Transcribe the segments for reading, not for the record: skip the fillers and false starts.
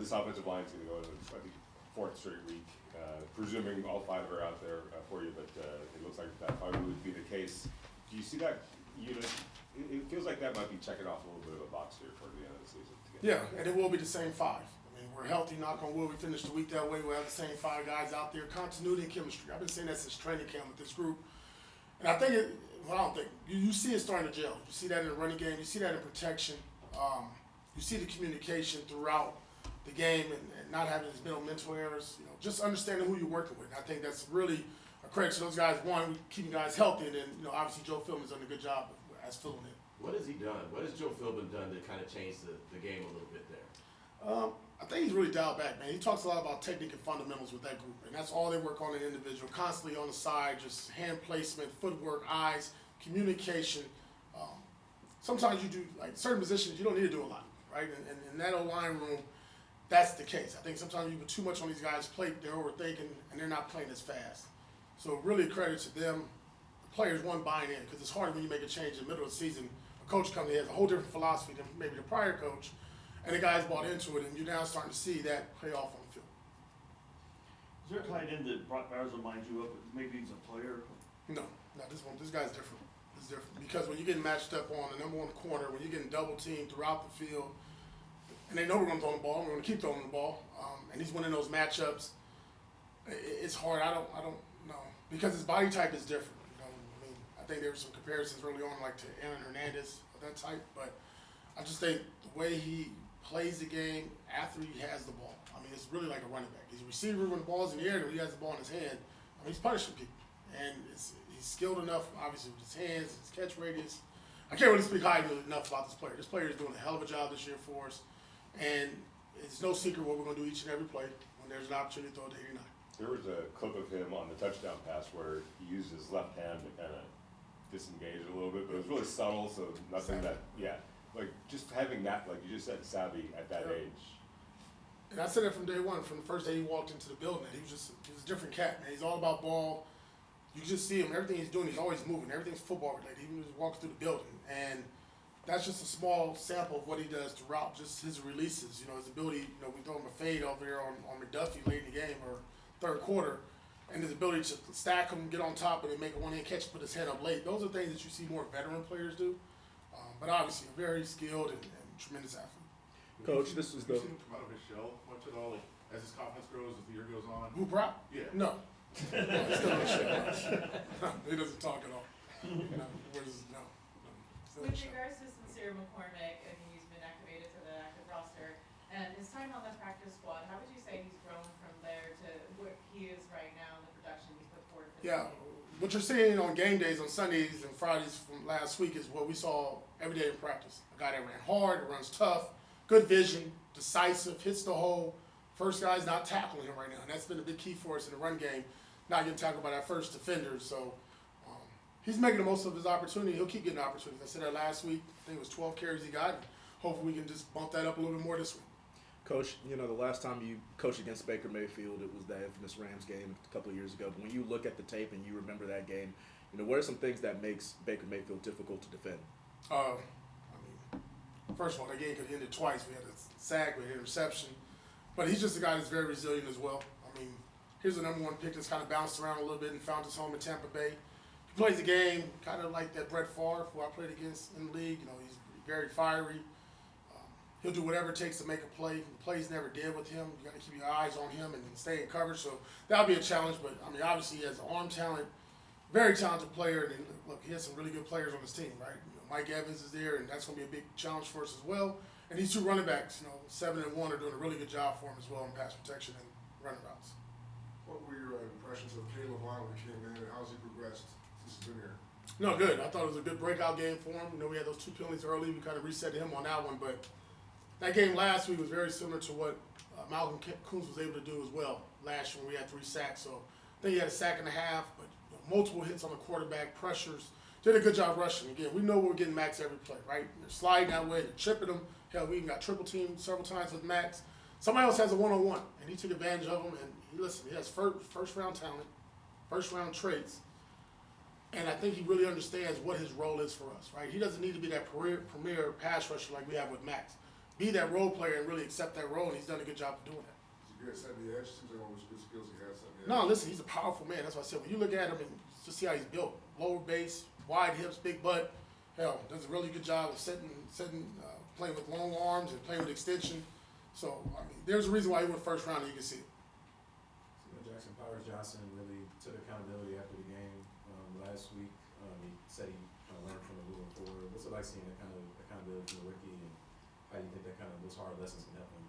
this offensive line is going to go into, I think, fourth straight week, presuming all five are out there for you, but it looks like that probably would be the case. Do you see that unit? It feels like that might be checking off a little bit of a box here toward the end of the season. Yeah, and it will be the same five. I mean, we're healthy, knock on wood. We finished the week that way. We'll have the same five guys out there. Continuity and chemistry. I've been saying that since training camp with this group. And I think I don't think, you see it starting to gel. You see that in the running game. You see that in protection. You see the communication throughout the game and not having these mental errors. You know, just understanding who you're working with. And I think that's really a credit to those guys. One, keeping guys healthy, and then obviously Joe Philbin's done a good job as filling in. What has he done? What has Joe Philbin done to kind of change the game a little bit there? I think he's really dialed back, man. He talks a lot about technique and fundamentals with that group, and that's all they work on in individual, constantly on the side, just hand placement, footwork, eyes, communication. Sometimes you do, like certain positions, you don't need to do a lot, right? And in that O-line room, that's the case. I think sometimes you put too much on these guys' plate, they're overthinking, and they're not playing as fast. So really credit to them, the players, one, buying in, because it's hard when you make a change in the middle of the season. A coach comes in, has a whole different philosophy than maybe the prior coach, and the guys bought into it, and you're now starting to see that pay off on the field. Is there a tight end that Brock Bowers will mind you up with? Maybe he's a player? No, this guy's different. It's different because when you're getting matched up on the number one corner, when you're getting double teamed throughout the field, and they know we're going to throw the ball, and we're going to keep throwing the ball, and he's winning those matchups. It's hard. I don't know because his body type is different. I think there were some comparisons early on, like to Aaron Hernandez of that type, but I just think the way he plays the game after he has the ball. I mean, it's really like a running back. He's a receiver when the ball's in the air, and when he has the ball in his hand, he's punishing people. And he's skilled enough, obviously, with his hands, his catch radius. I can't really speak highly enough about this player. This player is doing a hell of a job this year for us. And it's no secret what we're going to do each and every play when there's an opportunity to throw to 89. There was a clip of him on the touchdown pass where he used his left hand to kind of disengage a little bit, but it was really subtle, so nothing that, like just having that, like you just said, savvy at that age. And I said that from day one, from the first day he walked into the building. He was a different cat, man. He's all about ball. You just see him, everything he's doing, he's always moving. Everything's football related. Even when he walks through the building. And that's just a small sample of what he does throughout, just his releases, his ability, we throw him a fade over there on McDuffie late in the game or third quarter, and his ability to stack him, get on top, and then make a one-hand catch, put his head up late. Those are things that you see more veteran players do. But obviously, a very skilled and tremendous athlete. Coach, this is the. Have you seen him come out of his shell much at all? Like, as his confidence grows, as the year goes on? Who, Brock? Yeah. No. He's still in the shell. He doesn't talk at all. No. With regards to Sincere McCormick, I mean, he's been activated to the active roster, and his time on the practice squad, how would you say he's grown from there to where he is right now, and the production he's put forward for the team? What you're seeing on game days, on Sundays and Fridays from last week is what we saw every day in practice. A guy that ran hard, runs tough, good vision, decisive, hits the hole. First guy's not tackling him right now, and that's been a big key for us in the run game, not getting tackled by that first defender. So he's making the most of his opportunity. He'll keep getting opportunities. I said that last week. I think it was 12 carries he got. Hopefully we can just bump that up a little bit more this week. Coach, the last time you coached against Baker Mayfield, it was that infamous Rams game a couple of years ago. But when you look at the tape and you remember that game, what are some things that makes Baker Mayfield difficult to defend? First of all, that game could have ended twice. We had a sack, we had an interception. But he's just a guy that's very resilient as well. Here's the number one pick that's kind of bounced around a little bit and found his home in Tampa Bay. He plays the game kind of like that Brett Favre, who I played against in the league. He's very fiery. He'll do whatever it takes to make a play. The plays never did with him. You got to keep your eyes on him and stay in coverage. So that'll be a challenge. But obviously he has arm talent, very talented player. And look, he has some really good players on his team, right? Mike Evans is there, and that's going to be a big challenge for us as well. And these two running backs, 7 and 1, are doing a really good job for him as well in pass protection and running routes. What were your impressions of Caleb Line when he came in, and how's he progressed since he's been here? No, good. I thought it was a good breakout game for him. We had those 2 penalties early. We kind of reset him on that one. But that game last week was very similar to what Malcolm Koonce was able to do as well last year when we had 3 sacks. So I think he had a sack and a half, but multiple hits on the quarterback, pressures. Did a good job rushing. Again, we know we're getting Max every play, right? They're sliding that way, they're tripping him. Hell, we even got triple teamed several times with Max. Somebody else has a one-on-one, and he took advantage of him. And he has first-round talent, first-round traits. And I think he really understands what his role is for us, right? He doesn't need to be that premier pass rusher like we have with Max. be that role player and really accept that role, and he's done a good job of doing that. He's a good set the edge. Seems like one of his good skills he has. No, listen, he's a powerful man. That's why I said when you look at him and just see how he's built, lower base, wide hips, big butt. Hell, does a really good job of playing with long arms and playing with extension. So I mean, there's a reason why he went first round, and you can see it. Jackson Powers Johnson really took accountability after the game last week. He said he kind of learned from it moving forward. What's it like seeing that kind of accountability from the rookie, and how do you think that kind of those hard lessons can help him?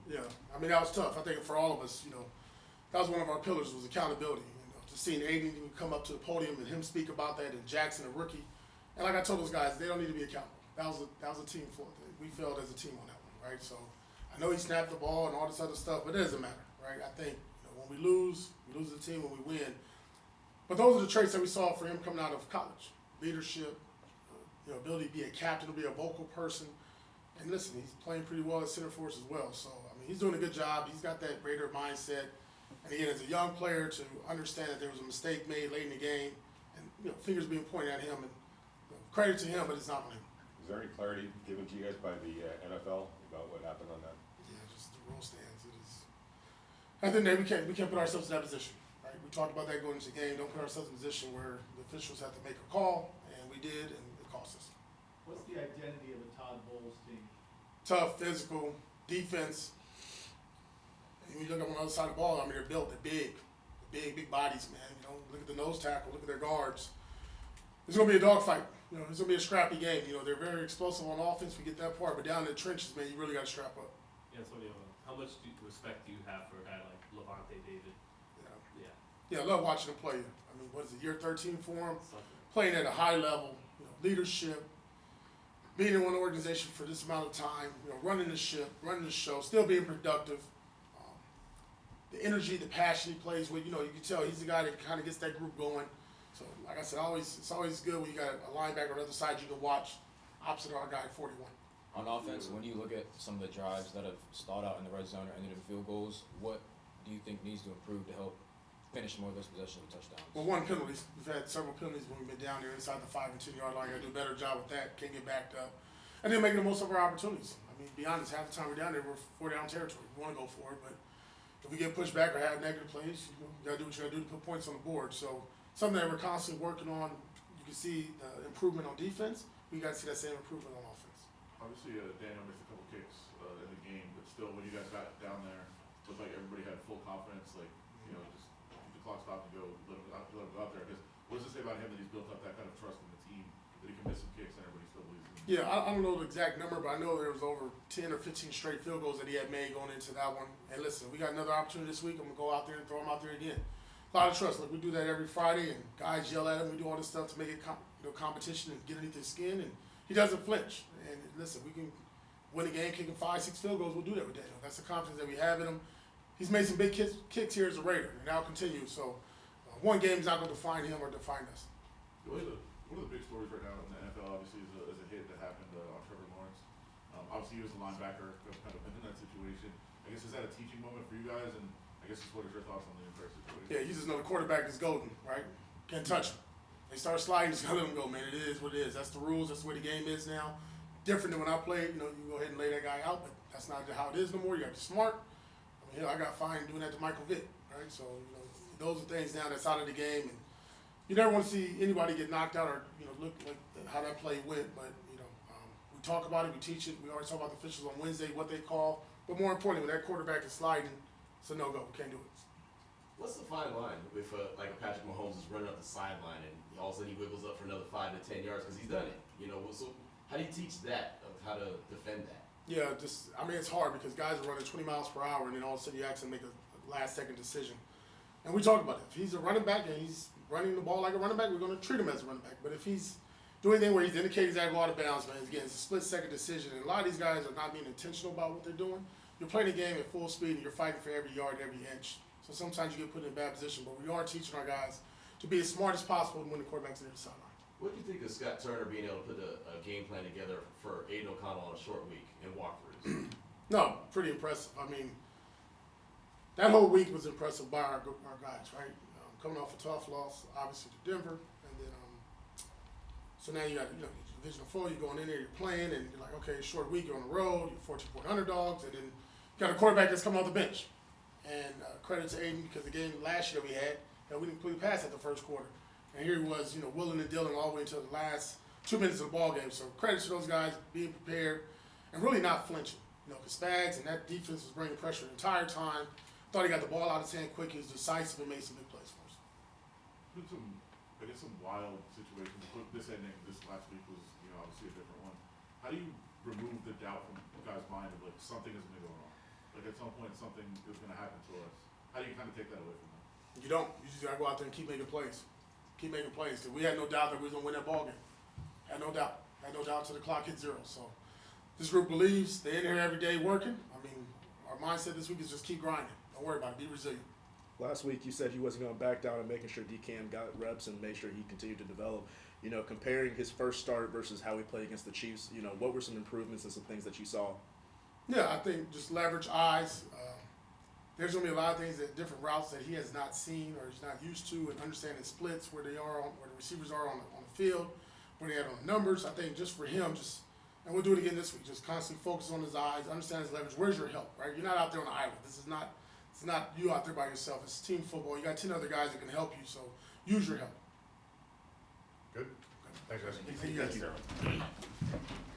Yeah. I mean, that was tough. I think for all of us, that was one of our pillars was accountability. Just seeing Aiden come up to the podium and him speak about that, and Jackson, a rookie, and like I told those guys, they don't need to be accountable. That was a team fault. We failed as a team on that one, right? So I know he snapped the ball and all this other stuff, but it doesn't matter, right? I think when we lose as a team. When we win, but those are the traits that we saw for him coming out of college: leadership, ability to be a captain, to be a vocal person. And listen, he's playing pretty well at center for us as well. So I mean, he's doing a good job. He's got that Raider mindset. And again, as a young player, to understand that there was a mistake made late in the game, and fingers being pointed at him, and credit to him, but it's not on him. Is there any clarity given to you guys by the NFL about what happened on that? Yeah, just the rule stands. It is. At the end of the day, we can't put ourselves in that position. Right? We talked about that going into the game. Don't put ourselves in a position where the officials have to make a call, and we did, and it cost us. What's the identity of a Todd Bowles team? Tough, physical, defense. And when you look on the other side of the ball, I mean, they're built, they're big bodies, man. Look at the nose tackle, look at their guards. It's going to be a dogfight. It's going to be a scrappy game. They're very explosive on offense. We get that part, but down in the trenches, man, you really got to strap up. Yeah, so how much respect do you have for a guy like Levante David? Yeah, I love watching him play. I mean, what is it, year 13 for him? Playing at a high level, leadership, being in one organization for this amount of time, running the ship, running the show, still being productive. The energy, the passion he plays with, you can tell he's the guy that kind of gets that group going. So, like I said, it's always good when you got a linebacker on the other side you can watch opposite our guy at 41. On offense, when you look at some of the drives that have stalled out in the red zone or ended in field goals, what do you think needs to improve to help finish more of those possessions with touchdowns? Well, one, penalties. We've had several penalties when we've been down there inside the 5 and 10 yard line. Got to do a better job with that. Can't get backed up. And then making the most of our opportunities. I mean, be honest, half the time we're down there, we're 4-down territory. We want to go for it, but if we get pushed back or have negative plays, you got to do what you got to do to put points on the board. So something that we're constantly working on. You can see the improvement on defense. We got to see that same improvement on offense. Obviously, Daniel missed a couple kicks in the game, but still, when you guys got down there, it looked like everybody had full confidence. Like, just keep the clock stopped and go, let him go out there. Because what does it say about him that he's built up that kind of trust in the team that he can miss some kicks and everybody still believes in him? Yeah, I don't know the exact number, but I know there was over 10 or 15 straight field goals that he had made going into that one. And listen, we got another opportunity this week. I'm gonna go out there and throw him out there again. A lot of trust. Like, we do that every Friday, and guys yell at him. We do all this stuff to make it competition and get underneath his skin, and he doesn't flinch. And listen, we can win a game kicking 5-6 field goals. We'll do that with Daniel. That's the confidence that we have in him. He's made some big kicks here as a Raider, and that'll continue. So one game is not going to define him or define us. One of the big stories right now in the NFL, obviously, is a hit that happened on Trevor Lawrence. Obviously, he was a linebacker, kind of been in that situation. I guess, is that a teaching moment for you guys? And I guess, what are your thoughts on the entire situation? Yeah, you just know the quarterback is golden, right? Can't touch him. They start sliding, just gotta let them go, man. It is what it is. That's the rules. That's the way the game is now. Different than when I played. You go ahead and lay that guy out, but that's not how it is no more. You got to be smart. I mean, I got fined doing that to Michael Vick, right? So, those are things now that's out of the game, and you never want to see anybody get knocked out or look like how that play went. But we talk about it, we teach it. We always talk about the officials on Wednesday, what they call. But more importantly, when that quarterback is sliding, it's a no-go. We can't do it. What's the fine line if like a Patrick Mahomes is running up the sideline and all of a sudden he wiggles up for another 5 to 10 yards because he's done it? So how do you teach that of how to defend that? Yeah, it's hard because guys are running 20 miles per hour and then all of a sudden you ask them to make a last-second decision. And we talk about it. If he's a running back and he's running the ball like a running back, we're going to treat him as a running back. But if he's doing anything where he's indicating he's got to go out of bounds, man, again, it's a split-second decision. And a lot of these guys are not being intentional about what they're doing. You're playing a game at full speed and you're fighting for every yard, every inch. So sometimes you get put in a bad position, but we are teaching our guys to be as smart as possible when the quarterback's near the sideline. What do you think of Scott Turner being able to put a game plan together for Aiden O'Connell on a short week and walkthroughs? No, pretty impressive. I mean, that whole week was impressive by our guys, right? Coming off a tough loss, obviously, to Denver, and then so now you got Division 4, you're going in there, you're playing, and you're like, okay, short week, you're on the road, you're 14-point underdogs, and then you got a quarterback that's coming off the bench. And credit to Aiden, because the game last year we had, we didn't completely pass at the first quarter. And here he was, willing and dealing all the way until the last 2 minutes of the ball game. So credit to those guys being prepared and really not flinching. Because Spags and that defense was bringing pressure the entire time. Thought he got the ball out of his hand quick. He was decisive and made some big plays for us. Been some wild situations. This ending this last week was, obviously a different one. How do you remove the doubt from the guy's mind of like something isn't going to go wrong? Like at some point something is going to happen to us. How do you kind of take that away from them? You don't. You just got to go out there and keep making plays. Keep making plays. Because we had no doubt that we was going to win that ball game. Had no doubt. Had no doubt till the clock hit 0. So this group believes they're in here every day working. I mean, our mindset this week is just keep grinding. Don't worry about it. Be resilient. Last week you said he wasn't going to back down and making sure DCam got reps and made sure he continued to develop. Comparing his first start versus how he played against the Chiefs, what were some improvements and some things that you saw? Yeah, I think just leverage eyes. There's going to be a lot of things, different routes that he has not seen or he's not used to, and understanding splits, where they are, where the receivers are on the field, where they are on the numbers. I think just for him, and we'll do it again this week, just constantly focus on his eyes, understand his leverage. Where's your help, right? You're not out there on the island. It's not you out there by yourself. It's team football. You got 10 other guys that can help you, so use your help. Good. Thanks, guys. Thank you.